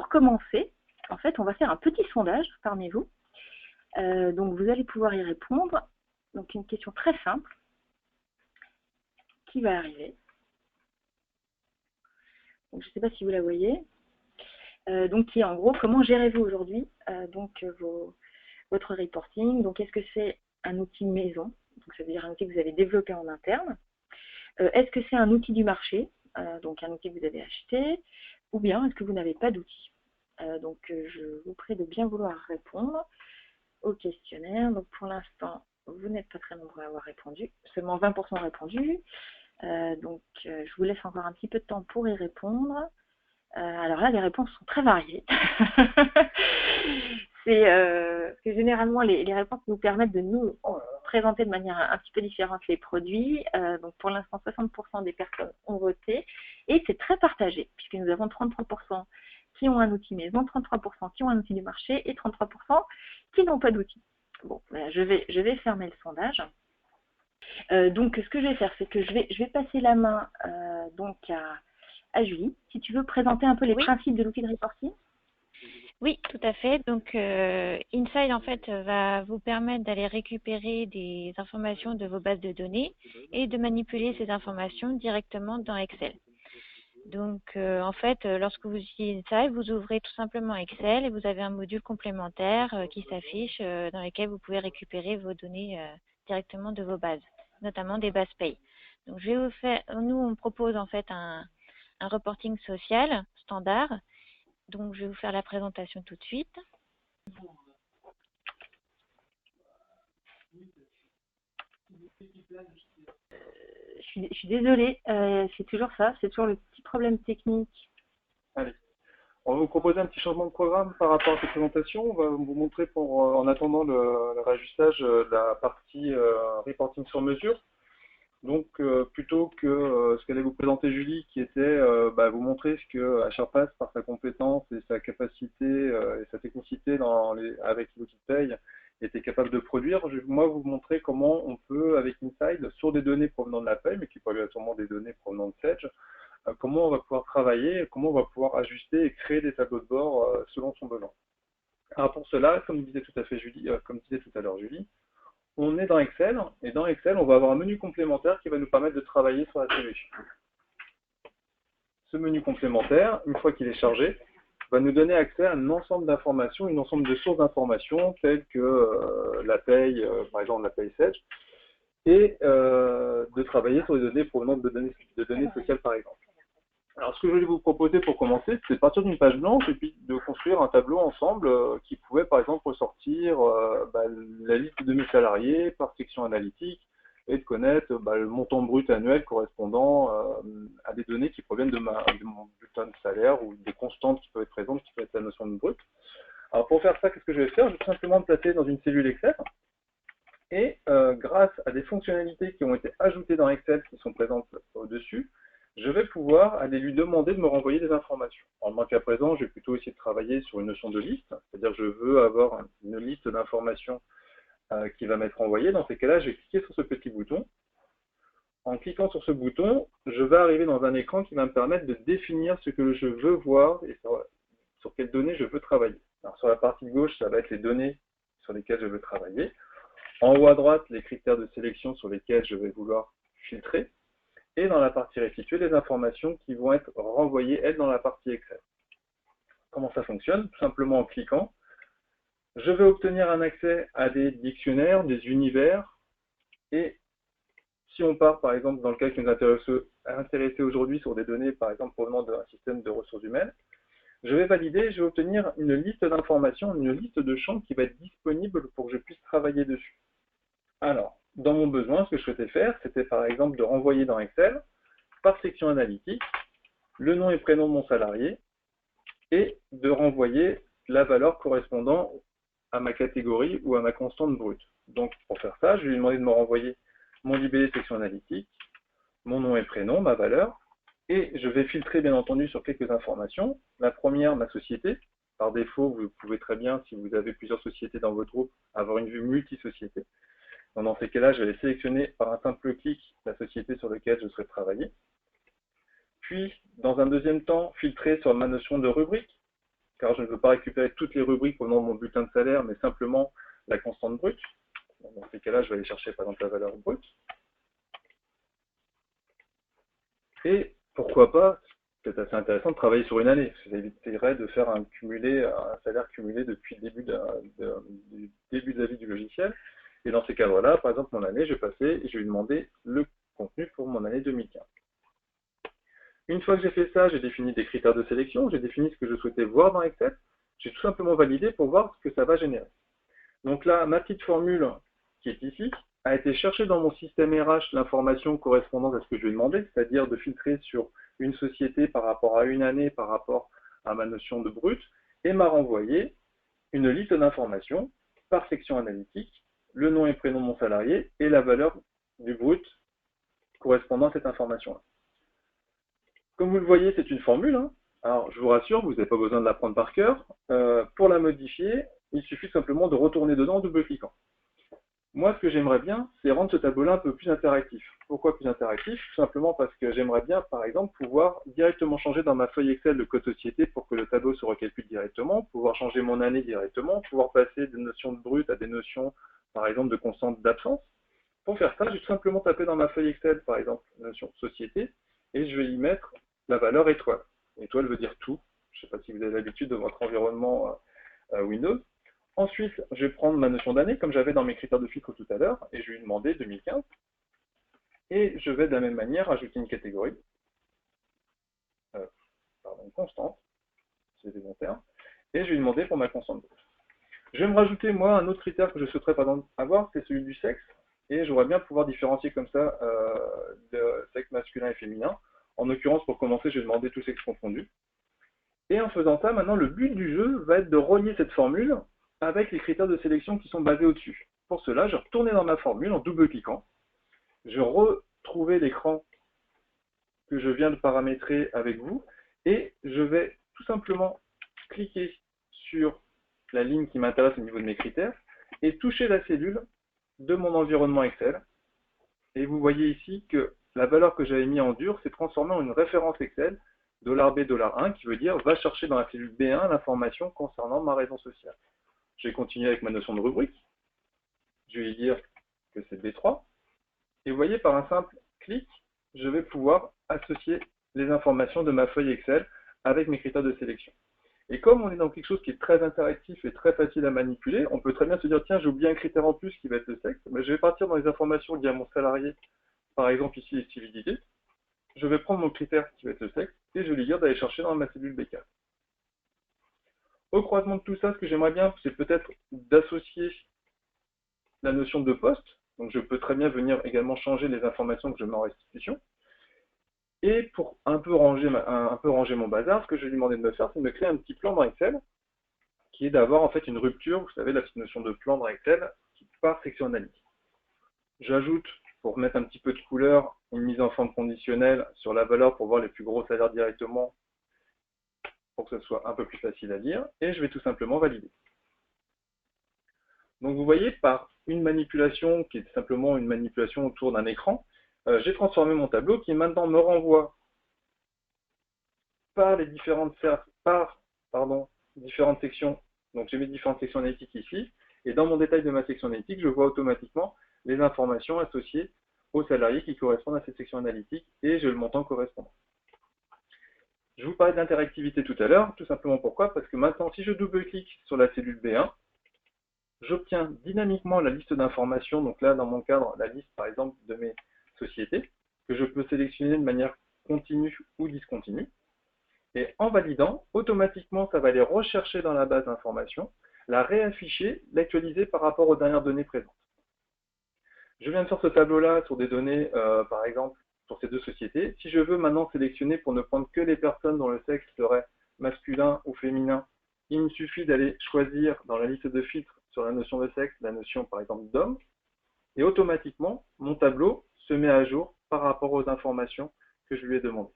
pour commencer, en fait, on va faire un petit sondage parmi vous. Donc, vous allez pouvoir y répondre. Donc, une question très simple qui va arriver. Donc, je ne sais pas si vous la voyez. Donc, qui est en gros, comment gérez-vous aujourd'hui votre reporting? Donc, est-ce que c'est un outil maison? Donc, ça veut dire un outil que vous avez développé en interne. Est-ce que c'est un outil du marché? Donc, un outil que vous avez acheté? Ou bien, est-ce que vous n'avez pas d'outil? Donc, je vous prie de bien vouloir répondre au questionnaire. Donc, pour l'instant, vous n'êtes pas très nombreux à avoir répondu. Seulement 20% ont répondu. Je vous laisse encore un petit peu de temps pour y répondre. Alors là, les réponses sont très variées. Parce que généralement, les réponses nous permettent de nous présenter de manière un petit peu différente les produits. Donc pour l'instant, 60% des personnes ont voté. Et c'est très partagé, puisque nous avons 33% qui ont un outil maison, 33% qui ont un outil du marché et 33% qui n'ont pas d'outil. Bon, je vais fermer le sondage. Donc ce que je vais faire, c'est que je vais passer la main à Julie, si tu veux présenter un peu les principes de l'outil de reporting. Oui, tout à fait. Donc, Inside, en fait, va vous permettre d'aller récupérer des informations de vos bases de données et de manipuler ces informations directement dans Excel. Donc, en fait, lorsque vous utilisez Inside, vous ouvrez tout simplement Excel et vous avez un module complémentaire qui s'affiche dans lequel vous pouvez récupérer vos données directement de vos bases, notamment des bases paye. Donc, nous, on propose en fait un reporting social standard. Donc, je vais vous faire la présentation tout de suite. Je suis désolée, c'est toujours ça, c'est toujours le petit problème technique. Allez, on va vous proposer un petit changement de programme par rapport à cette présentation. On va vous montrer en attendant le réajustage de la partie reporting sur mesure. Donc, plutôt que ce qu'allait vous présenter Julie, qui était vous montrer ce que HRPass, par sa compétence et sa capacité et sa technicité avec l'outil de paye, était capable de produire, je vais moi vous montrer comment on peut, avec Inside, sur des données provenant de la paye, mais qui peuvent être sûrement des données provenant de Sage, comment on va pouvoir travailler, comment on va pouvoir ajuster et créer des tableaux de bord selon son besoin. Alors pour cela, comme disait tout à l'heure Julie, on est dans Excel, et dans Excel, on va avoir un menu complémentaire qui va nous permettre de travailler sur la solution. Ce menu complémentaire, une fois qu'il est chargé, va nous donner accès à un ensemble d'informations, un ensemble de sources d'informations, telles que la paye, par exemple la paye Sage, et de travailler sur les données provenant de données sociales, par exemple. Alors, ce que je voulais vous proposer pour commencer, c'est de partir d'une page blanche et puis de construire un tableau ensemble qui pouvait, par exemple, ressortir la liste de mes salariés par section analytique et de connaître le montant brut annuel correspondant à des données qui proviennent de mon bulletin de salaire ou des constantes qui peuvent être présentes, qui peuvent être la notion de brut. Alors, pour faire ça, qu'est-ce que je vais faire? Je vais tout simplement me placer dans une cellule Excel et grâce à des fonctionnalités qui ont été ajoutées dans Excel qui sont présentes au-dessus, je vais pouvoir aller lui demander de me renvoyer des informations. En le cas présent, je vais plutôt essayer de travailler sur une notion de liste, c'est-à-dire je veux avoir une liste d'informations qui va m'être envoyée. Dans ces cas-là, je vais cliquer sur ce petit bouton. En cliquant sur ce bouton, je vais arriver dans un écran qui va me permettre de définir ce que je veux voir et sur quelles données je veux travailler. Alors sur la partie gauche, ça va être les données sur lesquelles je veux travailler. En haut à droite, les critères de sélection sur lesquels je vais vouloir filtrer. Et dans la partie restituée, les informations qui vont être renvoyées, elles, dans la partie Excel. Comment ça fonctionne? Tout simplement en cliquant. Je vais obtenir un accès à des dictionnaires, des univers, et si on part, par exemple, dans le cas qui nous intéresse aujourd'hui sur des données, par exemple, provenant d'un système de ressources humaines, je vais valider, je vais obtenir une liste d'informations, une liste de champs qui va être disponible pour que je puisse travailler dessus. Alors, dans mon besoin, ce que je souhaitais faire, c'était par exemple de renvoyer dans Excel, par section analytique, le nom et prénom de mon salarié, et de renvoyer la valeur correspondant à ma catégorie ou à ma constante brute. Donc, pour faire ça, je vais lui demander de me renvoyer mon libellé section analytique, mon nom et prénom, ma valeur, et je vais filtrer bien entendu sur quelques informations. La première, ma société. Par défaut, vous pouvez très bien, si vous avez plusieurs sociétés dans votre groupe, avoir une vue multi-société. Donc, dans ces cas-là, je vais sélectionner par un simple clic la société sur laquelle je souhaite travailler. Puis, dans un deuxième temps, filtrer sur ma notion de rubrique. car je ne veux pas récupérer toutes les rubriques au nom de mon bulletin de salaire, mais simplement la constante brute. Dans ces cas-là, je vais aller chercher par exemple la valeur brute. Et pourquoi pas, c'est assez intéressant de travailler sur une année. Ça éviterait de faire un salaire cumulé depuis le du début de la vie du logiciel. Et dans ces cadres-là, par exemple, mon année, je vais passer et je vais lui demander le contenu pour mon année 2015. Une fois que j'ai fait ça, j'ai défini des critères de sélection, j'ai défini ce que je souhaitais voir dans Excel. J'ai tout simplement validé pour voir ce que ça va générer. Donc là, ma petite formule qui est ici a été chercher dans mon système RH l'information correspondant à ce que je lui ai demandé, c'est-à-dire de filtrer sur une société par rapport à une année, par rapport à ma notion de brut, et m'a renvoyé une liste d'informations par section analytique, le nom et prénom de mon salarié et la valeur du brut correspondant à cette information-là. Comme vous le voyez, c'est une formule. Alors, je vous rassure, vous n'avez pas besoin de l'apprendre par cœur. Pour la modifier, il suffit simplement de retourner dedans en double-cliquant. Moi, ce que j'aimerais bien, c'est rendre ce tableau-là un peu plus interactif. Pourquoi plus interactif? Tout simplement parce que j'aimerais bien, par exemple, pouvoir directement changer dans ma feuille Excel le code société pour que le tableau se recalcule directement, pouvoir changer mon année directement, pouvoir passer des notions de brut à des notions, par exemple, de constante d'absence. Pour faire ça, j'ai tout simplement tapé dans ma feuille Excel, par exemple, notion société, et je vais y mettre la valeur étoile. Étoile veut dire tout. Je ne sais pas si vous avez l'habitude de votre environnement Windows. Ensuite, je vais prendre ma notion d'année, comme j'avais dans mes critères de filtre tout à l'heure, et je vais lui demander 2015. Et je vais de la même manière ajouter une catégorie, une constante, c'est des bons termes, et je vais lui demander pour ma constante brute. Je vais me rajouter, moi, un autre critère que je souhaiterais par exemple avoir, c'est celui du sexe, et j'aurais bien pouvoir différencier comme ça de sexe masculin et féminin. En l'occurrence, pour commencer, je vais demander tous sexes confondus. Et en faisant ça, maintenant, le but du jeu va être de relier cette formule avec les critères de sélection qui sont basés au-dessus. Pour cela, je vais retourner dans ma formule en double-cliquant. Je vais retrouver l'écran que je viens de paramétrer avec vous et je vais tout simplement cliquer sur la ligne qui m'intéresse au niveau de mes critères et toucher la cellule de mon environnement Excel. Et vous voyez ici que la valeur que j'avais mis en dur s'est transformée en une référence Excel $B, $1, qui veut dire va chercher dans la cellule B1 l'information concernant ma raison sociale. Je vais continuer avec ma notion de rubrique. Je vais lui dire que c'est B3. Et vous voyez, par un simple clic, je vais pouvoir associer les informations de ma feuille Excel avec mes critères de sélection. Et comme on est dans quelque chose qui est très interactif et très facile à manipuler, on peut très bien se dire, tiens, j'ai oublié un critère en plus qui va être le sexe, mais je vais partir dans les informations liées à mon salarié, par exemple ici les civilités. Je vais prendre mon critère qui va être le sexe et je vais lui dire d'aller chercher dans ma cellule B4. Au croisement de tout ça, ce que j'aimerais bien, c'est peut-être d'associer la notion de poste. Donc je peux très bien venir également changer les informations que je mets en restitution. Et pour un peu ranger mon bazar, ce que je vais lui demander de me faire, c'est de me créer un petit plan dans Excel, qui est d'avoir en fait une rupture, vous savez, la petite notion de plan dans Excel, par section analytique. J'ajoute, pour mettre un petit peu de couleur, une mise en forme conditionnelle sur la valeur pour voir les plus gros salaires directement, pour que ce soit un peu plus facile à lire, et je vais tout simplement valider. Donc vous voyez, par une manipulation qui est simplement une manipulation autour d'un écran, j'ai transformé mon tableau qui maintenant me renvoie par les différentes sections. Donc j'ai mes différentes sections analytiques ici, et dans mon détail de ma section analytique, je vois automatiquement les informations associées aux salariés qui correspondent à cette section analytique, et j'ai le montant correspondant. Je vous parlais d'interactivité tout à l'heure, tout simplement pourquoi? Parce que maintenant, si je double-clique sur la cellule B1, j'obtiens dynamiquement la liste d'informations, donc là, dans mon cadre, la liste, par exemple, de mes sociétés, que je peux sélectionner de manière continue ou discontinue. Et en validant, automatiquement, ça va aller rechercher dans la base d'informations, la réafficher, l'actualiser par rapport aux dernières données présentes. Je viens de faire ce tableau-là sur des données, par exemple, sur ces deux sociétés. Si je veux maintenant sélectionner pour ne prendre que les personnes dont le sexe serait masculin ou féminin, il me suffit d'aller choisir dans la liste de filtres sur la notion de sexe, la notion par exemple d'homme, et automatiquement, mon tableau se met à jour par rapport aux informations que je lui ai demandées.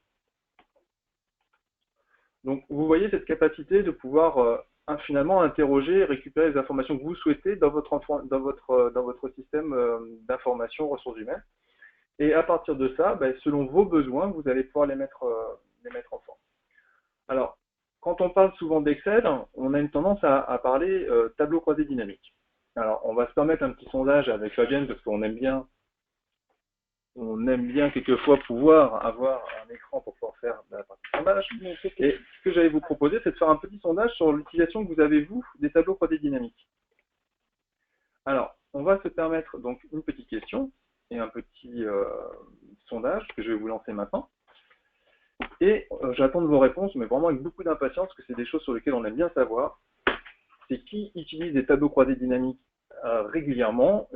Donc vous voyez cette capacité de pouvoir finalement interroger et récupérer les informations que vous souhaitez dans votre système d'information ressources humaines. Et à partir de ça, selon vos besoins, vous allez pouvoir les mettre en forme. Alors, quand on parle souvent d'Excel, on a une tendance à parler tableau croisé dynamique. Alors, on va se permettre un petit sondage avec Fabienne parce qu'on aime bien quelquefois pouvoir avoir un écran pour pouvoir faire la partie sondage. Et ce que j'allais vous proposer, c'est de faire un petit sondage sur l'utilisation que vous avez, vous, des tableaux croisés dynamiques. Alors, on va se permettre donc une petite question et un petit sondage que je vais vous lancer maintenant. Et j'attends de vos réponses, mais vraiment avec beaucoup d'impatience, parce que c'est des choses sur lesquelles on aime bien savoir. C'est qui utilise des tableaux croisés dynamiques régulièrement,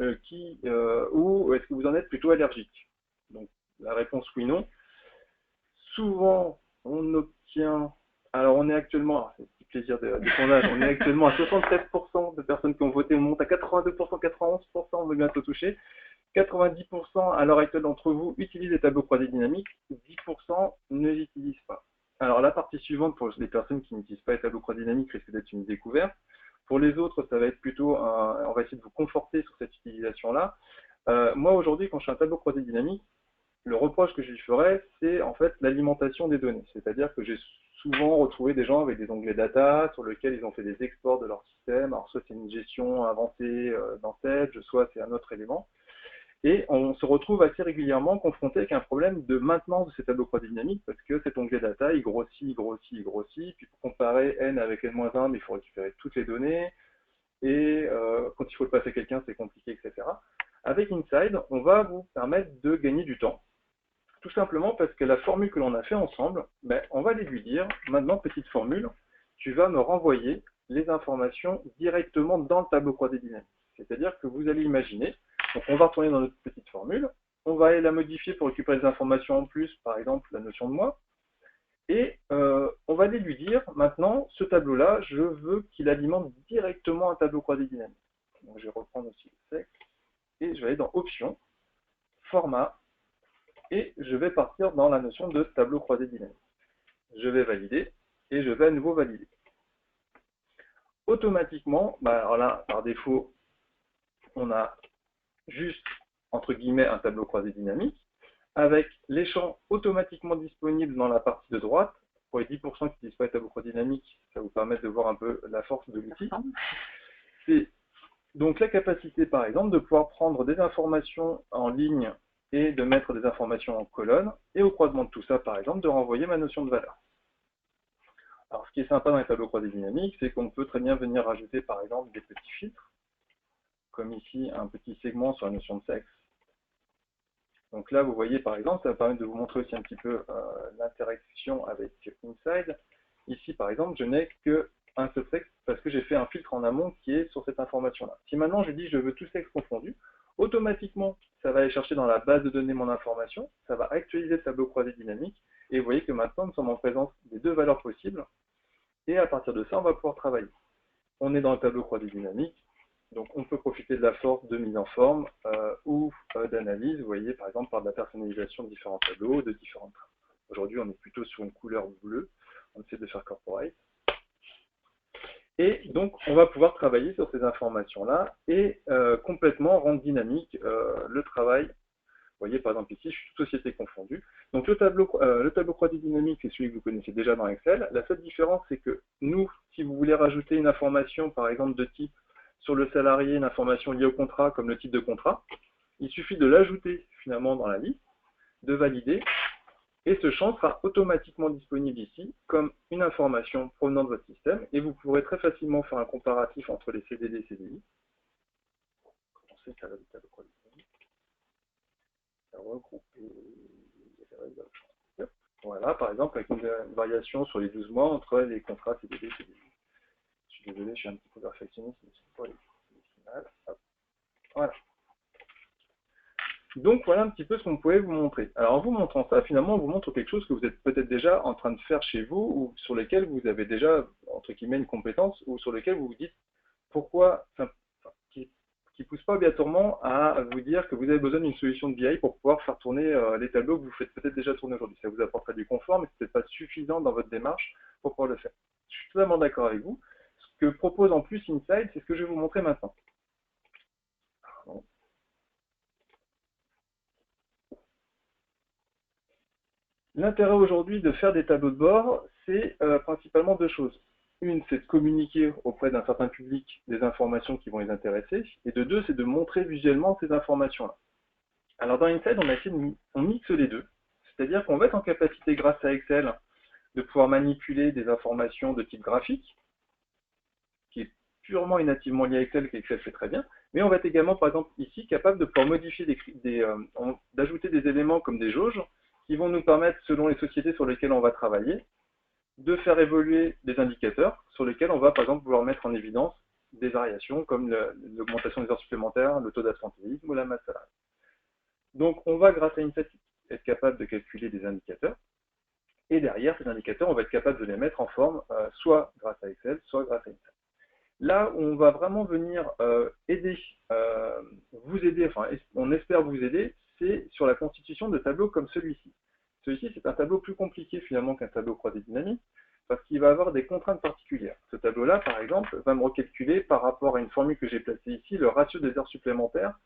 ou est-ce que vous en êtes plutôt allergique? Donc la réponse oui, non. Souvent, on obtient, alors on est actuellement, c'est un petit plaisir de sondage, on est actuellement à 73% de personnes qui ont voté, on monte à 82%, 91%, on va bientôt toucher. 90% à l'heure actuelle d'entre vous utilisent des tableaux croisés dynamiques, 10% ne les utilisent pas. Alors la partie suivante, pour les personnes qui n'utilisent pas les tableaux croisés dynamiques, risque d'être une découverte. Pour les autres, ça va être plutôt, on va essayer de vous conforter sur cette utilisation-là. Moi aujourd'hui, quand je fais un tableau croisé dynamique, le reproche que je lui ferais, c'est en fait l'alimentation des données. C'est-à-dire que j'ai souvent retrouvé des gens avec des onglets data sur lesquels ils ont fait des exports de leur système. Alors soit c'est une gestion avancée dans Sage, soit c'est un autre élément. Et on se retrouve assez régulièrement confronté avec un problème de maintenance de ces tableaux croisés dynamiques parce que cet onglet data, il grossit, il grossit, il grossit. Puis pour comparer n avec n-1, il faut récupérer toutes les données. Et quand il faut le passer à quelqu'un, c'est compliqué, etc. Avec Inside, on va vous permettre de gagner du temps. Tout simplement parce que la formule que l'on a fait ensemble, ben, on va lui dire, maintenant, petite formule, tu vas me renvoyer les informations directement dans le tableau croisé dynamique. C'est-à-dire que vous allez imaginer, donc on va retourner dans notre petite formule, on va aller la modifier pour récupérer des informations en plus, par exemple la notion de mois, et on va aller lui dire, maintenant, ce tableau-là, je veux qu'il alimente directement un tableau croisé dynamique. Donc je vais reprendre aussi le texte, et je vais aller dans Options, Format, et je vais partir dans la notion de tableau croisé dynamique. Je vais valider, et je vais à nouveau valider. Automatiquement, bah alors là, par défaut, on a juste, entre guillemets, un tableau croisé dynamique, avec les champs automatiquement disponibles dans la partie de droite. Pour les 10% qui n'utilisent pas les tableaux croisés dynamiques, ça vous permet de voir un peu la force de l'outil. C'est donc la capacité, par exemple, de pouvoir prendre des informations en ligne et de mettre des informations en colonne, et au croisement de tout ça, par exemple, de renvoyer ma notion de valeur. Alors, ce qui est sympa dans les tableaux croisés dynamiques, c'est qu'on peut très bien venir rajouter, par exemple, des petits filtres, comme ici, un petit segment sur la notion de sexe. Donc là, vous voyez, par exemple, ça va permettre de vous montrer aussi un petit peu l'interaction avec Inside. Ici, par exemple, je n'ai qu'un seul sexe parce que j'ai fait un filtre en amont qui est sur cette information-là. Si maintenant je dis je veux tout sexe confondu, automatiquement, ça va aller chercher dans la base de données mon information, ça va actualiser le tableau croisé dynamique, et vous voyez que maintenant, nous sommes en présence des deux valeurs possibles, et à partir de ça, on va pouvoir travailler. On est dans le tableau croisé dynamique, donc on peut profiter de la force de mise en forme ou d'analyse, vous voyez, par exemple, par de la personnalisation de différents tableaux, de différentes trames. Aujourd'hui, on est plutôt sur une couleur bleue, on essaie de faire corporate. Et donc, on va pouvoir travailler sur ces informations-là et complètement rendre dynamique le travail. Vous voyez, par exemple, ici, je suis société confondue. Donc, le tableau croisé dynamique, c'est celui que vous connaissez déjà dans Excel. La seule différence, c'est que nous, si vous voulez rajouter une information, par exemple, de type sur le salarié, une information liée au contrat, comme le type de contrat, il suffit de l'ajouter finalement dans la liste, de valider, et ce champ sera automatiquement disponible ici comme une information provenant de votre système, et vous pourrez très facilement faire un comparatif entre les CDD et CDI. Commencer par le tableau croisé dynamique. Regrouper. Voilà, par exemple, avec une variation sur les 12 mois entre les contrats CDD et CDI. Je suis désolé, je suis un petit peu perfectionniste, mais c'est pas les finales. Voilà. Donc voilà un petit peu ce qu'on pouvait vous montrer. Alors en vous montrant ça, finalement, on vous montre quelque chose que vous êtes peut-être déjà en train de faire chez vous, ou sur lesquels vous avez déjà, entre guillemets, une compétence, ou sur lesquels vous vous dites pourquoi, qui ne pousse pas obligatoirement à vous dire que vous avez besoin d'une solution de BI pour pouvoir faire tourner les tableaux que vous faites peut-être déjà tourner aujourd'hui. Ça vous apportera du confort, mais ce n'est peut-être pas suffisant dans votre démarche pour pouvoir le faire. Je suis totalement d'accord avec vous. Ce que propose en plus Inside, c'est ce que je vais vous montrer maintenant. L'intérêt aujourd'hui de faire des tableaux de bord, c'est principalement deux choses. Une, c'est de communiquer auprès d'un certain public des informations qui vont les intéresser, et de deux, c'est de montrer visuellement ces informations-là. Alors dans Inside, on mixe les deux, c'est-à-dire qu'on va être en capacité, grâce à Excel, de pouvoir manipuler des informations de type graphique, qui est purement et nativement lié à Excel, qu'Excel fait très bien, mais on va être également, par exemple, ici, capable de pouvoir modifier d'ajouter des éléments comme des jauges, qui vont nous permettre, selon les sociétés sur lesquelles on va travailler, de faire évoluer des indicateurs sur lesquels on va, par exemple, vouloir mettre en évidence des variations comme l'augmentation des heures supplémentaires, le taux d'absentéisme ou la masse salariale. Donc, on va, grâce à Insight, être capable de calculer des indicateurs. Et derrière, ces indicateurs, on va être capable de les mettre en forme, soit grâce à Excel, soit grâce à Insight. Là où on va vraiment venir vous aider, enfin, on espère vous aider, c'est sur la constitution de tableaux comme celui-ci. Celui-ci, c'est un tableau plus compliqué finalement qu'un tableau croisé dynamique, parce qu'il va avoir des contraintes particulières. Ce tableau-là, par exemple, va me recalculer par rapport à une formule que j'ai placée ici, le ratio des heures supplémentaires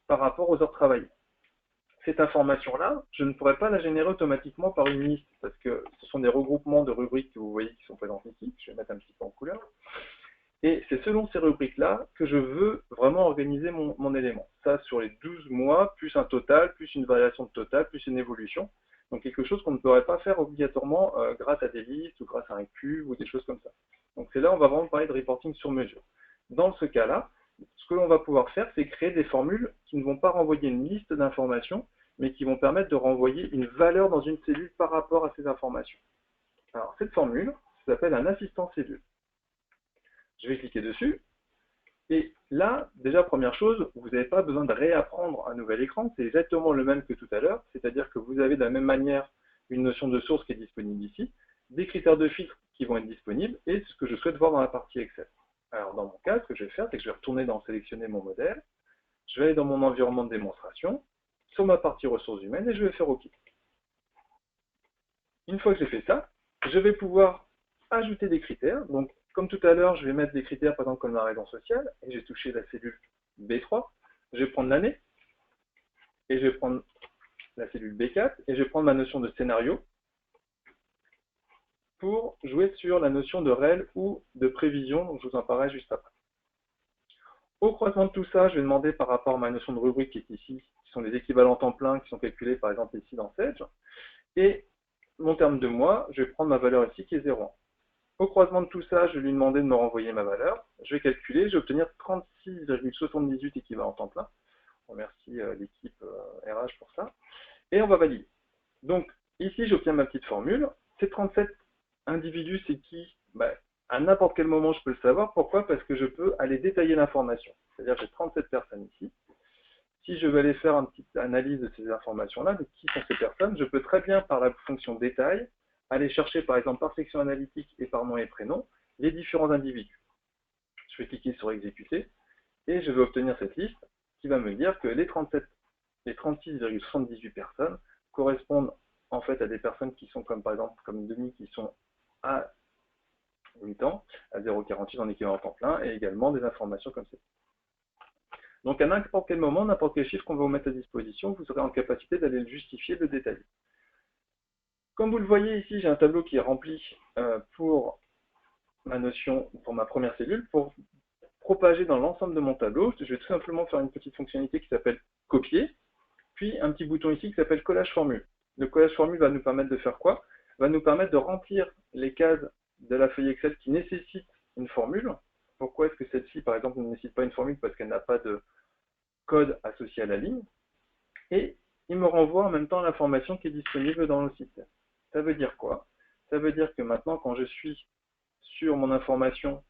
par rapport aux heures travaillées. Cette information-là, je ne pourrais pas la générer automatiquement par une liste, parce que ce sont des regroupements de rubriques que vous voyez qui sont présentes ici. Je vais mettre un petit peu en couleur. Et c'est selon ces rubriques-là que je veux vraiment organiser mon élément. Ça, sur les 12 mois, plus un total, plus une variation de total, plus une évolution. Donc quelque chose qu'on ne pourrait pas faire obligatoirement grâce à des listes ou grâce à un cube ou des choses comme ça. Donc c'est là où on va vraiment parler de reporting sur mesure. Dans ce cas-là, ce que l'on va pouvoir faire, c'est créer des formules qui ne vont pas renvoyer une liste d'informations, mais qui vont permettre de renvoyer une valeur dans une cellule par rapport à ces informations. Alors cette formule s'appelle un assistant cellule. Je vais cliquer dessus. Et là, déjà, première chose, vous n'avez pas besoin de réapprendre un nouvel écran, c'est exactement le même que tout à l'heure, c'est-à-dire que vous avez de la même manière une notion de source qui est disponible ici, des critères de filtre qui vont être disponibles, et ce que je souhaite voir dans la partie Excel. Alors dans mon cas, ce que je vais faire, c'est que je vais retourner dans sélectionner mon modèle, je vais aller dans mon environnement de démonstration, sur ma partie ressources humaines, et je vais faire OK. Une fois que j'ai fait ça, je vais pouvoir ajouter des critères, donc comme tout à l'heure, je vais mettre des critères, par exemple, comme la raison sociale, et j'ai touché la cellule B3. Je vais prendre l'année, et je vais prendre la cellule B4, et je vais prendre ma notion de scénario pour jouer sur la notion de réel ou de prévision, donc je vous en parlerai juste après. Au croisement de tout ça, je vais demander par rapport à ma notion de rubrique qui est ici, qui sont les équivalents temps plein qui sont calculés, par exemple, ici dans Sage, et mon terme de mois, je vais prendre ma valeur ici qui est 0,1. Au croisement de tout ça, je vais lui demander de me renvoyer ma valeur. Je vais calculer, je vais obtenir 36,78 équivalents temps plein. Je remercie l'équipe RH pour ça. Et on va valider. Donc, ici, j'obtiens ma petite formule. Ces 37 individus, c'est qui? À n'importe quel moment, je peux le savoir. Pourquoi? Parce que je peux aller détailler l'information. C'est-à-dire j'ai 37 personnes ici. Si je veux aller faire une petite analyse de ces informations-là, de qui sont ces personnes, je peux très bien, par la fonction détail, aller chercher par exemple par section analytique et par nom et prénom les différents individus. Je vais cliquer sur exécuter et je vais obtenir cette liste qui va me dire que les 36,78 personnes correspondent en fait à des personnes qui sont comme par exemple comme Denis qui sont à mi-temps, à 0,48 en équivalent temps plein et également des informations comme ça. Donc à n'importe quel moment, n'importe quel chiffre qu'on va vous mettre à disposition, vous serez en capacité d'aller le justifier, de le détailler. Comme vous le voyez ici, j'ai un tableau qui est rempli pour ma notion, pour ma première cellule. Pour propager dans l'ensemble de mon tableau, je vais tout simplement faire une petite fonctionnalité qui s'appelle copier, puis un petit bouton ici qui s'appelle collage formule. Le collage formule va nous permettre de faire quoi? Va nous permettre de remplir les cases de la feuille Excel qui nécessitent une formule. Pourquoi est-ce que celle-ci, par exemple, ne nécessite pas une formule? Parce qu'elle n'a pas de code associé à la ligne. Et il me renvoie en même temps l'information qui est disponible dans le système. Ça veut dire quoi? Ça veut dire que maintenant, quand je suis sur mon information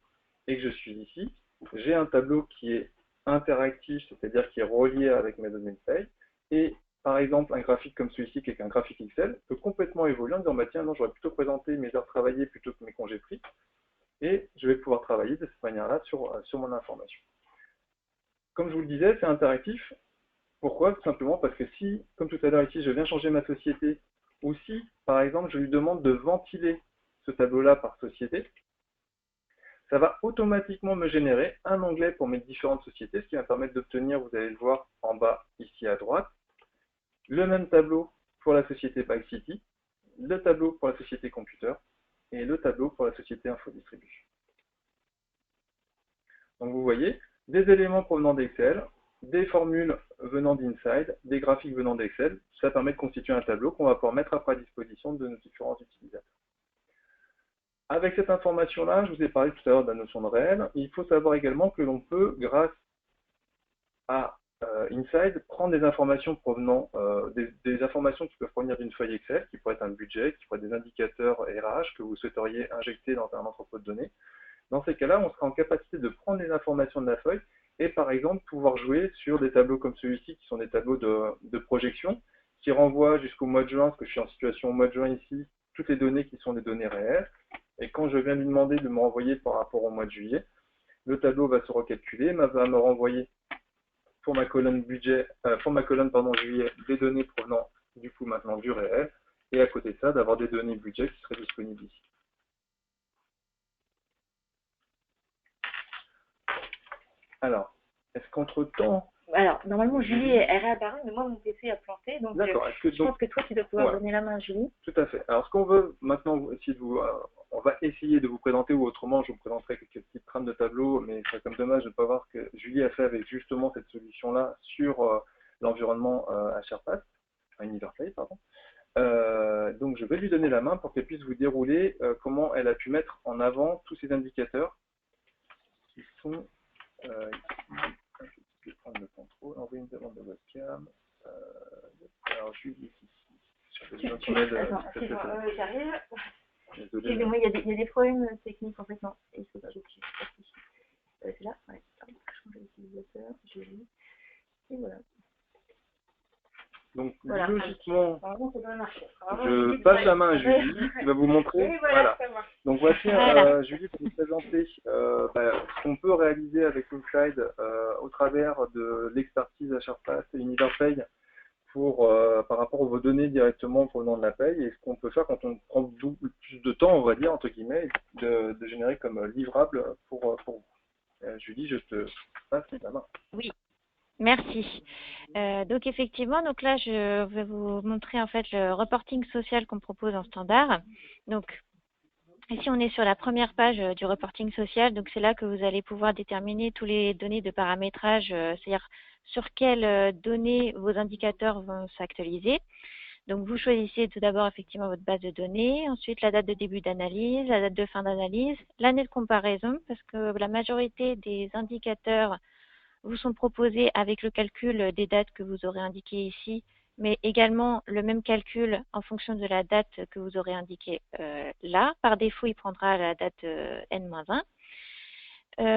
et que je suis ici, j'ai un tableau qui est interactif, c'est-à-dire qui est relié avec mes données de paye. Et par exemple, un graphique comme celui-ci, qui est un graphique Excel, peut complètement évoluer en disant, tiens, non, j'aurais plutôt présenté mes heures travaillées plutôt que mes congés pris. Et je vais pouvoir travailler de cette manière-là sur mon information. Comme je vous le disais, c'est interactif. Pourquoi? Tout simplement parce que si, comme tout à l'heure ici, je viens changer ma société, ou si, par exemple, je lui demande de ventiler ce tableau-là par société, ça va automatiquement me générer un onglet pour mes différentes sociétés, ce qui va me permettre d'obtenir, vous allez le voir en bas, ici à droite, le même tableau pour la société Bike City, le tableau pour la société computer et le tableau pour la société infodistribution. Donc vous voyez, des éléments provenant d'Excel, des formules venant d'Inside, des graphiques venant d'Excel, ça permet de constituer un tableau qu'on va pouvoir mettre après à disposition de nos différents utilisateurs. Avec cette information-là, je vous ai parlé tout à l'heure de la notion de réel, il faut savoir également que l'on peut, grâce à Inside, prendre des informations provenant, des informations qui peuvent provenir d'une feuille Excel, qui pourrait être un budget, qui pourrait être des indicateurs RH que vous souhaiteriez injecter dans un entrepôt de données. Dans ces cas-là, on sera en capacité de prendre les informations de la feuille et par exemple pouvoir jouer sur des tableaux comme celui-ci qui sont des tableaux de projection qui renvoient jusqu'au mois de juin, parce que je suis en situation au mois de juin ici, toutes les données qui sont des données réelles. Et quand je viens lui demander de me renvoyer par rapport au mois de juillet, le tableau va se recalculer, va me renvoyer pour ma colonne budget, juillet, des données provenant du coup maintenant du réel, et à côté de ça, d'avoir des données budget qui seraient disponibles ici. Alors, est-ce qu'entre-temps... Alors, normalement, Julie est réapparue, mais moi, mon PC a planté, donc je pense que toi, tu dois pouvoir donner la main à Julie. Tout à fait. Alors, ce qu'on veut maintenant, on va essayer de vous présenter, ou autrement, je vous présenterai quelques petites trames de tableau, mais c'est comme dommage de ne pas voir ce que Julie a fait avec justement cette solution-là sur l'environnement HRPath, Univerplay, pardon. Donc, je vais lui donner la main pour qu'elle puisse vous dérouler comment elle a pu mettre en avant tous ces indicateurs qui sont... je vais prendre le contrôle, envoyer une demande de webcam. Alors, Julie, j'arrive. Excusez-moi, il y a des problèmes techniques en fait. Non, il faut que c'est là. Ouais, pardon, changer d'utilisateur, Julie. Et voilà. Donc, voilà, logiquement, je je passe la main à Julie qui va vous montrer. Oui, voilà. Donc, voici Julie pour vous présenter ce qu'on peut réaliser avec Inside au travers de l'expertise HRPath et Univerplay par rapport aux données directement provenant de la paye et ce qu'on peut faire quand on prend plus de temps, on va dire, entre guillemets, de générer comme livrable pour vous. Julie, je te passe la main. Oui. Merci. Donc effectivement, donc là je vais vous montrer en fait le reporting social qu'on propose en standard. Donc ici on est sur la première page du reporting social, donc c'est là que vous allez pouvoir déterminer toutes les données de paramétrage, c'est-à-dire sur quelles données vos indicateurs vont s'actualiser. Donc vous choisissez tout d'abord effectivement votre base de données, ensuite la date de début d'analyse, la date de fin d'analyse, l'année de comparaison, parce que la majorité des indicateurs vous sont proposés avec le calcul des dates que vous aurez indiquées ici, mais également le même calcul en fonction de la date que vous aurez indiquée là. Par défaut, il prendra la date N-1.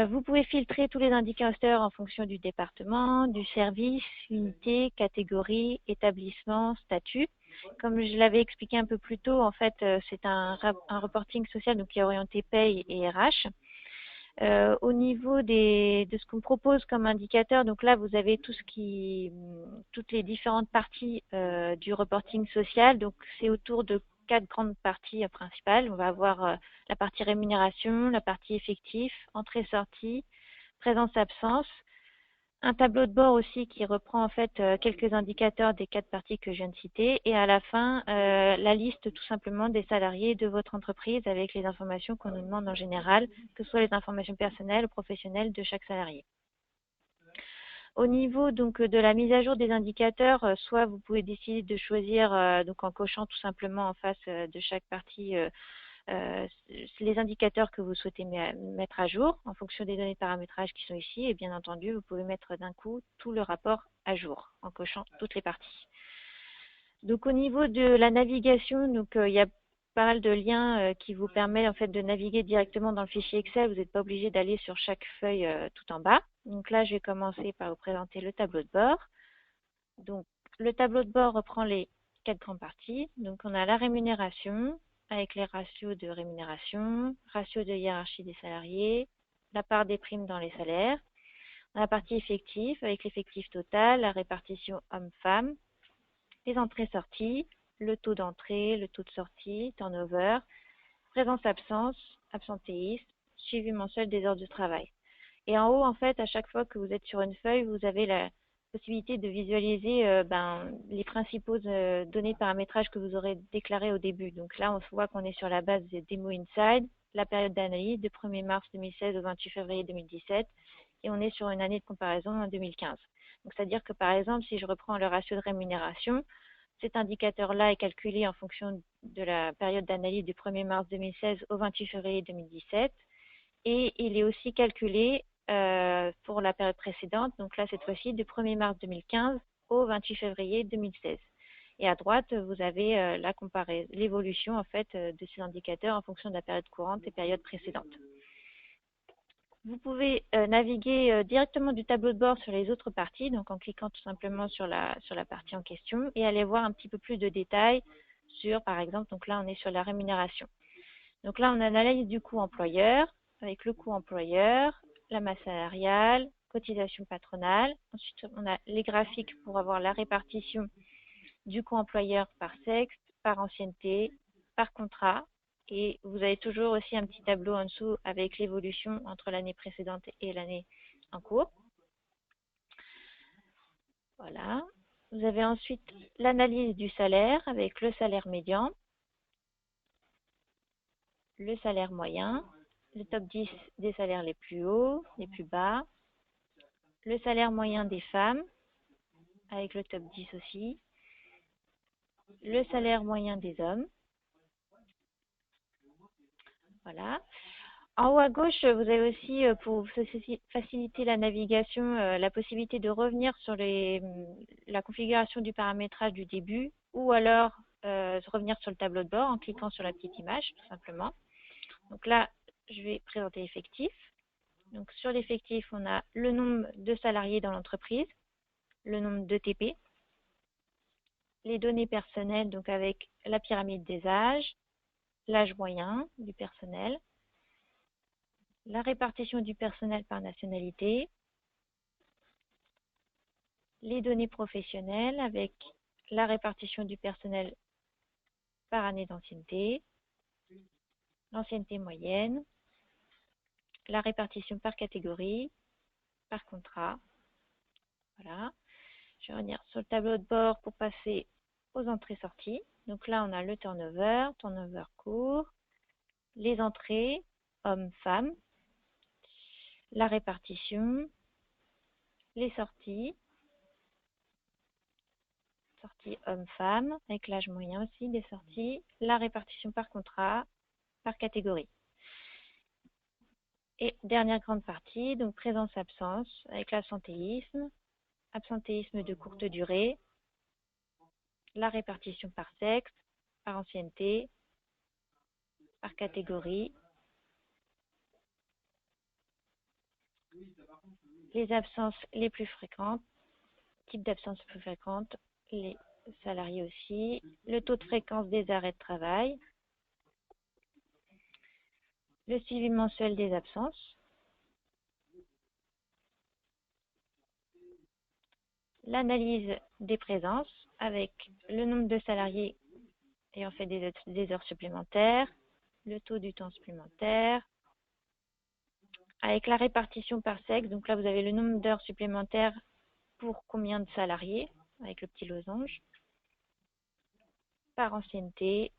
Vous pouvez filtrer tous les indicateurs en fonction du département, du service, unité, catégorie, établissement, statut. Comme je l'avais expliqué un peu plus tôt, en fait, c'est un reporting social donc, qui est orienté paye et RH. Au niveau de ce qu'on propose comme indicateur, donc là vous avez toutes les différentes parties du reporting social. Donc c'est autour de 4 grandes parties principales. On va avoir la partie rémunération, la partie effectif, entrée-sortie, présence-absence. Un tableau de bord aussi qui reprend en fait quelques indicateurs des 4 parties que je viens de citer et à la fin la liste tout simplement des salariés de votre entreprise avec les informations qu'on nous demande en général, que ce soit les informations personnelles ou professionnelles de chaque salarié. Au niveau donc de la mise à jour des indicateurs, soit vous pouvez décider de choisir donc en cochant tout simplement en face de chaque partie les indicateurs que vous souhaitez mettre à jour en fonction des données de paramétrage qui sont ici et bien entendu vous pouvez mettre d'un coup tout le rapport à jour en cochant toutes les parties. Donc au niveau de la navigation, donc il y a pas mal de liens qui vous permettent en fait de naviguer directement dans le fichier Excel. Vous n'êtes pas obligé d'aller sur chaque feuille tout en bas. Donc là je vais commencer par vous présenter le tableau de bord. Donc le tableau de bord reprend les 4 grandes parties. Donc on a la rémunération avec les ratios de rémunération, ratio de hiérarchie des salariés, la part des primes dans les salaires, la partie effectif avec l'effectif total, la répartition homme-femme, les entrées-sorties, le taux d'entrée, le taux de sortie, turnover, présence-absence, absentéisme, suivi mensuel des heures de travail. Et en haut, en fait, à chaque fois que vous êtes sur une feuille, vous avez la possibilité de visualiser les principaux données de paramétrage que vous aurez déclarées au début. Donc là, on se voit qu'on est sur la base des Demo Inside, la période d'analyse de 1er mars 2016 au 28 février 2017, et on est sur une année de comparaison en 2015. Donc c'est-à-dire que par exemple, si je reprends le ratio de rémunération, cet indicateur-là est calculé en fonction de la période d'analyse du 1er mars 2016 au 28 février 2017, et il est aussi calculé pour la période précédente, donc là cette fois-ci du 1er mars 2015 au 28 février 2016. Et à droite, vous avez l'évolution en fait de ces indicateurs en fonction de la période courante et période précédente. Vous pouvez naviguer directement du tableau de bord sur les autres parties, donc en cliquant tout simplement sur la partie en question et aller voir un petit peu plus de détails sur, par exemple, donc là on est sur la rémunération. Donc là on a l'analyse du coût employeur, avec le coût employeur, la masse salariale, cotisation patronale. Ensuite, on a les graphiques pour avoir la répartition du coût employeur par sexe, par ancienneté, par contrat. Et vous avez toujours aussi un petit tableau en dessous avec l'évolution entre l'année précédente et l'année en cours. Voilà. Vous avez ensuite l'analyse du salaire avec le salaire médian, le salaire moyen, le top 10 des salaires les plus hauts, les plus bas, le salaire moyen des femmes, avec le top 10 aussi, le salaire moyen des hommes. Voilà. En haut à gauche, vous avez aussi, pour faciliter la navigation, la possibilité de revenir sur la configuration du paramétrage du début, ou alors revenir sur le tableau de bord en cliquant sur la petite image, tout simplement. Donc là, je vais présenter l'effectif. Donc sur l'effectif, on a le nombre de salariés dans l'entreprise, le nombre de TP, les données personnelles, donc avec la pyramide des âges, l'âge moyen du personnel, la répartition du personnel par nationalité, les données professionnelles avec la répartition du personnel par année d'ancienneté, l'ancienneté moyenne, la répartition par catégorie, par contrat. Voilà. Je vais revenir sur le tableau de bord pour passer aux entrées-sorties. Donc là, on a le turnover court, les entrées, hommes-femmes, la répartition, les sorties hommes-femmes, avec l'âge moyen aussi des sorties, la répartition par contrat, par catégorie. Et dernière grande partie, donc présence-absence, avec l'absentéisme, absentéisme de courte durée, la répartition par sexe, par ancienneté, par catégorie, les absences les plus fréquentes, type d'absence plus fréquente, les salariés aussi, le taux de fréquence des arrêts de travail, le suivi mensuel des absences, l'analyse des présences avec le nombre de salariés ayant fait des heures supplémentaires, le taux du temps supplémentaire, avec la répartition par sexe. Donc là, vous avez le nombre d'heures supplémentaires pour combien de salariés, avec le petit losange, par ancienneté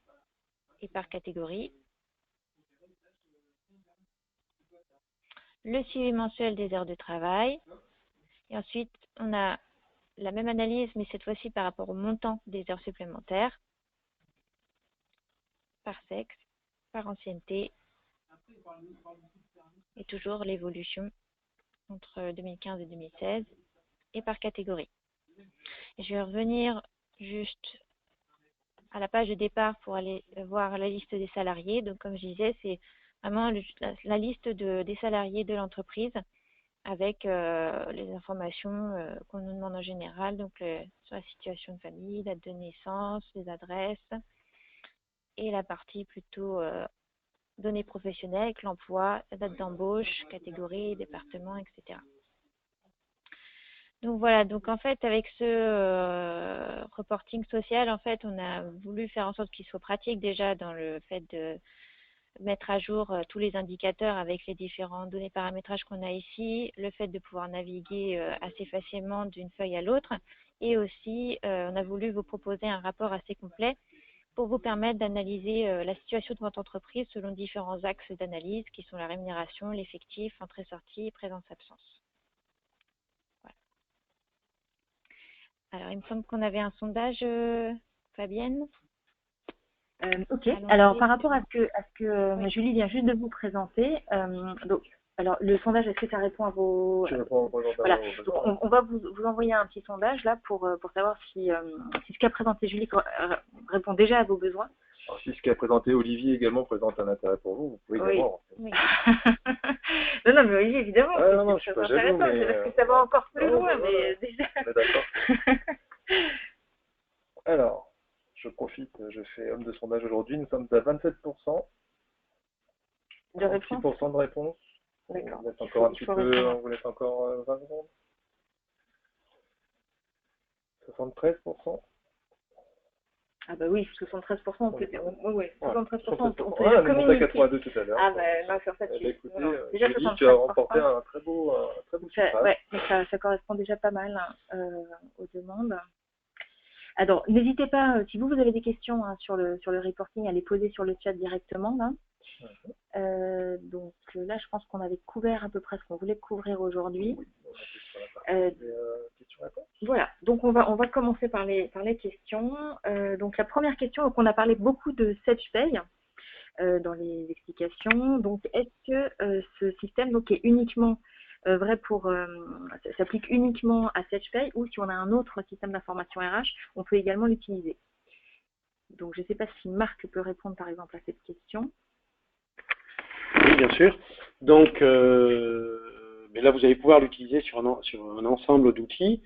et par catégorie. Le suivi mensuel des heures de travail. Et ensuite, on a la même analyse, mais cette fois-ci par rapport au montant des heures supplémentaires, par sexe, par ancienneté, et toujours l'évolution entre 2015 et 2016, et par catégorie. Et je vais revenir juste à la page de départ pour aller voir la liste des salariés. Donc comme je disais, c'est vraiment la liste des salariés de l'entreprise avec les informations qu'on nous demande en général, donc sur la situation de famille, date de naissance, les adresses, et la partie plutôt données professionnelles avec l'emploi, la date d'embauche, catégorie, département, etc. Donc voilà, donc en fait avec ce reporting social, en fait on a voulu faire en sorte qu'il soit pratique déjà dans le fait de mettre à jour tous les indicateurs avec les différents données paramétrages qu'on a ici, le fait de pouvoir naviguer assez facilement d'une feuille à l'autre, et aussi on a voulu vous proposer un rapport assez complet pour vous permettre d'analyser la situation de votre entreprise selon différents axes d'analyse qui sont la rémunération, l'effectif, entrée-sortie, présence-absence. Voilà. Alors, il me semble qu'on avait un sondage, Fabienne. Ok, alors par rapport à ce que oui. Julie vient juste de vous présenter, donc, alors le sondage, est-ce que ça répond à vos... Voilà, donc, on va vous envoyer un petit sondage là pour savoir si ce qu'a présenté Julie répond déjà à vos besoins. Alors, si ce qu'a présenté Olivier également présente un intérêt pour vous, vous pouvez également. Oui. non, mais Olivier, évidemment, non, je suis pas jaloux, mais... parce que ça va encore plus loin, mais déjà... D'accord. Alors... Je profite, je fais homme de sondage aujourd'hui. Nous sommes à 27%. De réponse 6% de réponse. D'accord. On vous laisse encore un petit peu, on vous laisse encore 20 secondes. 73%. Ah bah oui, 73%, on peut dire. Oui, 73%, on peut dire communiquer. À 82 tout à l'heure. Ah bah non, sur ça, écoutez, déjà Julie, tu as remporté un très beau suffrage. Ouais, mais ça correspond déjà pas mal aux demandes. Alors, n'hésitez pas, si vous avez des questions sur le reporting, à les poser sur le chat directement. Là. Donc là, je pense qu'on avait couvert à peu près ce qu'on voulait couvrir aujourd'hui. Voilà, donc on va commencer par les questions. Donc la première question, donc on a parlé beaucoup de SagePay dans les explications. Donc est-ce que ce système donc, est uniquement vrai s'applique uniquement à SagePay, ou si on a un autre système d'information RH, on peut également l'utiliser. Donc je ne sais pas si Marc peut répondre par exemple à cette question. Oui, bien sûr. Donc mais là vous allez pouvoir l'utiliser sur un ensemble d'outils.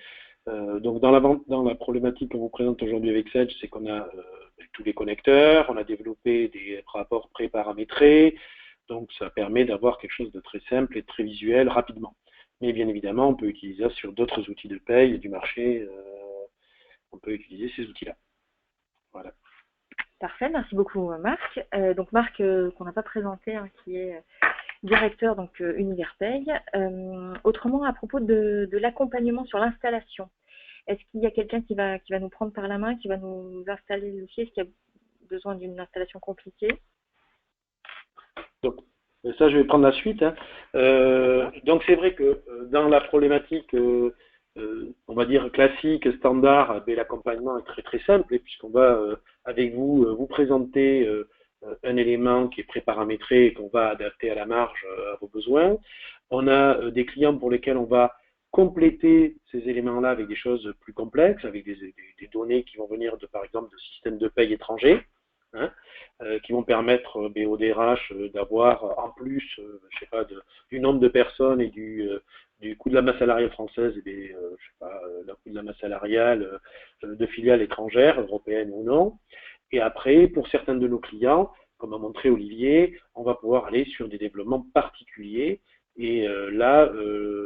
Donc dans la problématique qu'on vous présente aujourd'hui avec Sage, c'est qu'on a tous les connecteurs, on a développé des rapports pré-paramétrés. Donc, ça permet d'avoir quelque chose de très simple et de très visuel rapidement. Mais bien évidemment, on peut utiliser ça sur d'autres outils de paye du marché. On peut utiliser ces outils-là. Voilà. Parfait, merci beaucoup Marc. Donc Marc, qu'on n'a pas présenté, qui est directeur donc Univers Paye. Autrement, à propos de l'accompagnement sur l'installation, est-ce qu'il y a quelqu'un qui va nous prendre par la main, qui va nous installer le logiciel? Est-ce qu'il y a besoin d'une installation compliquée? Donc, ça, je vais prendre la suite. Donc, c'est vrai que dans la problématique, on va dire classique, standard, l'accompagnement est très très simple, puisqu'on va avec vous présenter un élément qui est pré-paramétré et qu'on va adapter à la marge à vos besoins. On a des clients pour lesquels on va compléter ces éléments-là avec des choses plus complexes, avec des données qui vont venir par exemple de systèmes de paye étrangers. Qui vont permettre au DRH d'avoir en plus, je sais pas, du nombre de personnes et du coût de la masse salariale française et je sais pas, le coût de la masse salariale de filiales étrangères, européennes ou non. Et après, pour certains de nos clients, comme a montré Olivier, on va pouvoir aller sur des développements particuliers. Et là,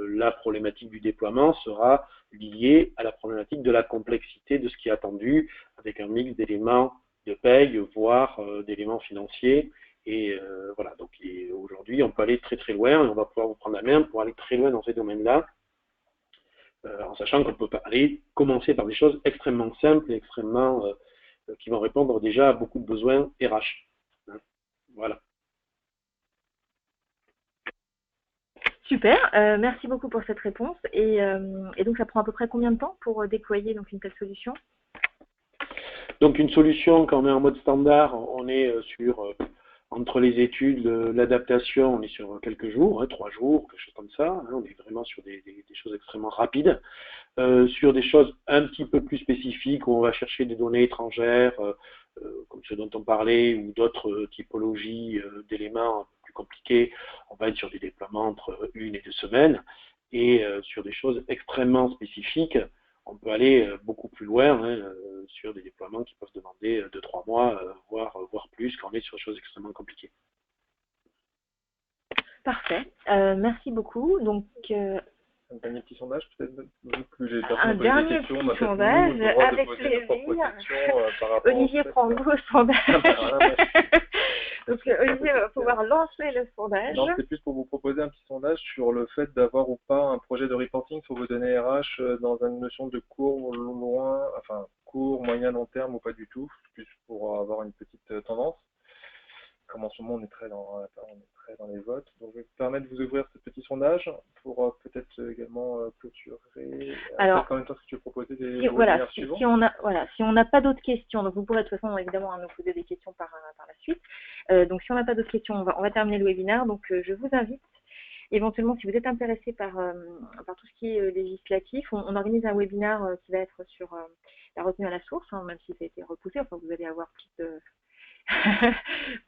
la problématique du déploiement sera liée à la problématique de la complexité de ce qui est attendu, avec un mix d'éléments de paye, voire d'éléments financiers. Et voilà, donc aujourd'hui, on peut aller très très loin, et on va pouvoir vous prendre la main pour aller très loin dans ces domaines-là, en sachant qu'on peut commencer par des choses extrêmement simples et extrêmement qui vont répondre déjà à beaucoup de besoins RH. Voilà. Super, merci beaucoup pour cette réponse. Et donc, ça prend à peu près combien de temps pour déployer donc, une telle solution? Donc, une solution, quand on est en mode standard, on est sur, entre les études, l'adaptation, on est sur quelques jours, 3 jours, quelque chose comme ça. On est vraiment sur des choses extrêmement rapides. Sur des choses un petit peu plus spécifiques, où on va chercher des données étrangères, comme ce dont on parlait, ou d'autres typologies d'éléments un peu plus compliqués, on va être sur des déploiements entre 1 et 2 semaines. Et sur des choses extrêmement spécifiques, on peut aller beaucoup plus loin sur des déploiements qui peuvent demander 2-3 mois, voire plus, quand on est sur des choses extrêmement compliquées. Parfait, merci beaucoup. Donc, un dernier petit sondage, peut-être, un dernier petit sondage, avec plaisir. Olivier prend le sondage. Donc, Olivier, pouvoir lancer le sondage. Non, c'est plus pour vous proposer un petit sondage sur le fait d'avoir ou pas un projet de reporting sur vos données RH dans une notion de court, loin, enfin court, moyen, long terme ou pas du tout, plus pour avoir une petite tendance. Comme en ce moment on est très dans les votes, donc je vais vous permettre de vous ouvrir ce petit sondage pour peut-être également clôturer. Alors, en même temps, ce que tu veux proposer des voilà, webinaires suivants. si on n'a pas d'autres questions, donc vous pourrez de toute façon évidemment nous poser des questions par la suite. Donc si on n'a pas d'autres questions, on va terminer le webinaire. Donc je vous invite éventuellement, si vous êtes intéressé par tout ce qui est législatif, on organise un webinaire qui va être sur la retenue à la source, hein, même si ça a été repoussé. Enfin, vous allez avoir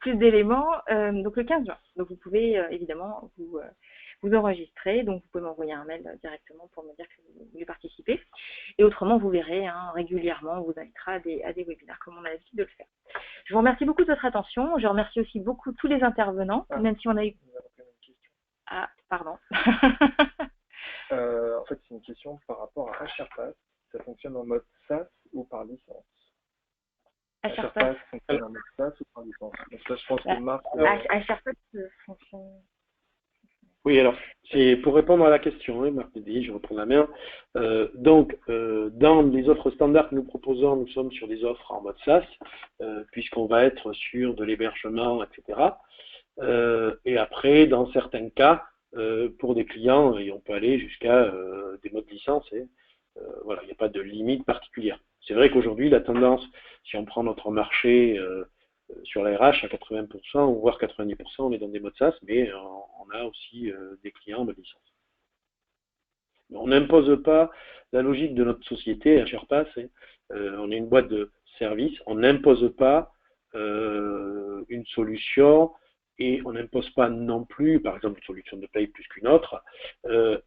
plus d'éléments. Donc le 15 juin. Donc vous pouvez évidemment vous enregistrer. Donc vous pouvez m'envoyer un mail directement pour me dire que vous voulez participer. Et autrement, vous verrez régulièrement, on vous invitera à des webinaires comme on a l'habitude de le faire. Je vous remercie beaucoup de votre attention. Je remercie aussi beaucoup tous les intervenants, même si on a eu... Ah, pardon. En fait, c'est une question par rapport à HRPass. Ça fonctionne en mode SaaS ou par licence? HRPass fonctionne en mode SaaS ou par licence? Donc ça, je pense que Marc... HRPass fonctionne... Oui, alors, c'est pour répondre à la question, hein, Marc Dédé, je reprends la main. Dans les offres standards que nous proposons, nous sommes sur des offres en mode SaaS, puisqu'on va être sur de l'hébergement, etc. Et après, dans certains cas, pour des clients, et on peut aller jusqu'à des modes licence, et voilà, il n'y a pas de limite particulière. C'est vrai qu'aujourd'hui, la tendance, si on prend notre marché sur la RH, à 80%, voire 90%, on est dans des modes SaaS, mais on a aussi des clients en mode licence. On n'impose pas la logique de notre société, HRPass, on est une boîte de services, on n'impose pas une solution et on n'impose pas non plus, par exemple, une solution de paye plus qu'une autre,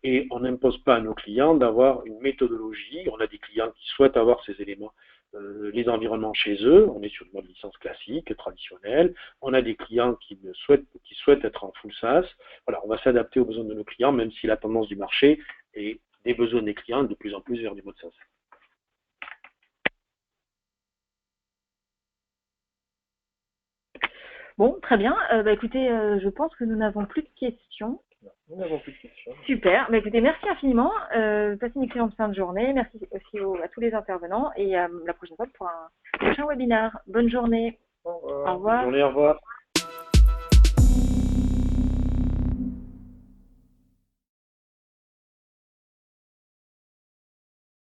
et on n'impose pas à nos clients d'avoir une méthodologie. On a des clients qui souhaitent avoir ces éléments, les environnements chez eux, on est sur une mode licence classique, traditionnelle. On a des clients qui souhaitent être en full SaaS. Voilà, on va s'adapter aux besoins de nos clients, même si la tendance du marché et des besoins des clients de plus en plus vers du mode SaaS. Bon, très bien. Écoutez, je pense que nous n'avons plus de questions. Non, nous n'avons plus de questions. Super. Écoutez, merci infiniment. Passez une excellente fin de journée. Merci aussi à tous les intervenants et la prochaine fois pour un prochain webinaire. Bonne journée. Au revoir. Au revoir. Bonne journée, au revoir.